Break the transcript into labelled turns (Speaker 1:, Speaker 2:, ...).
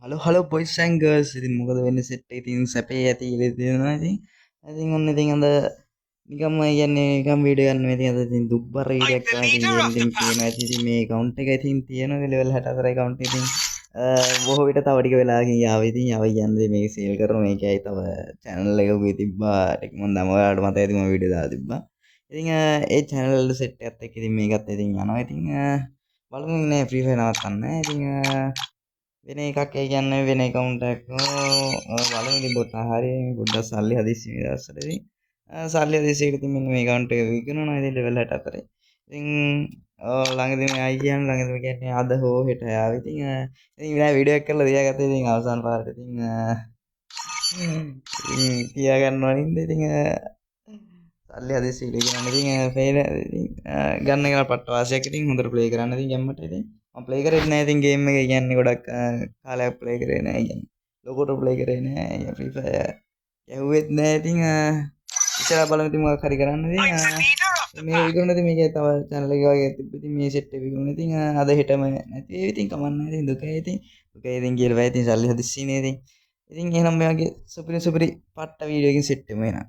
Speaker 1: Hello boys and girls. ඉතින් මොකද වෙන්නේ සෙට් එකේ තියෙන සැපේ ඇති කියලා තියෙනවා. ඉතින් ඔන්න ඉතින් අද නිකම්ම කියන්නේ නිකම් වීඩියෝ ගන්න ඉතින් අද ඉතින් දුබ්බර වීඩියෝ එකක් තමයි ඉතින් ඉතින් කියනවා. ඉතින් මේ account එක ඉතින් තියෙනවා level 64 account ඉතින් බොහෝ විට තව ටික වෙලා ගින් යාවේ ඉතින් යවයි යන්නේ මේක සේල් කරනවා. මේකයි තව channel එකකුයි තිබ්බා. ටික මම දම ඔයාලට මතකයි ඉතින් මම වීඩියෝ දාලා තිබ්බා. ඉතින් ඒ channel සෙට් එකත් එක්ක ඉතින් මේකත් ඉතින් යනවා. ඉතින් බලමු නේ ෆ්‍රී ෆයර් නවත්තන්න. ඉතින් වෙන එකක් ඒ කියන්නේ වෙන account එකක් බලමු ඉතින් බොට්ටා හරි පොඩ්ඩක් සල්ලි හදිස්සි මේ දවස්වල ඉතින් සල්ලි හදිස්සියකට ඉතින් මෙන්න මේ account එක විකුණනවා ඉතින් level 64. ඉතින් ළඟදී මේ ආයි කියන්නේ ළඟදී කියන්නේ අද හෝ හෙට ආවේ ඉතින් ඉතින් නෑ වීඩියෝ එක කරලා තියාගත්තා ඉතින් අවසාන පාරට ඉතින් තියා ගන්නවා නේද ඉතින් සල්ලි හදිස්සියකට විකුණනවා ඉතින් ෆේල් ඉතින් ගන්න එක පට්ට වාසියක් ඉතින් හොඳට ප්ලේ කරන්න ඉතින් ගැම්මට ඉතින් මම ප්ලේ කරේ නැහැ ඉතින් ගේම් එක කියන්නේ ගොඩක් කාලයක් ප්ලේ කරේ නැහැ කියන්නේ ලොකෝට ප්ලේ කරේ නැහැ ෆ්‍රී ෆයර් යහුවෙත් නැහැ ඉතින් ඉස්සරහ බලමු ඉතින් මොකක් හරි කරන්න ඉතින් මේ විකුණන ඉතින් මේකේ තව channel එක වගේ තිබ්බ ඉතින් මේ set එක විකුණන ඉතින් අද හෙටම නැති වෙයි ඉතින් කමන්නේ ඉතින් දුකයි ඉතින් කියලා බෑ ඉතින් සල්ලි හදිස්සියනේ ඉතින් එහෙනම් මේ වගේ සුපිරි පට්ට වීඩියෝ එකකින් සෙට් වෙමු එහෙනම්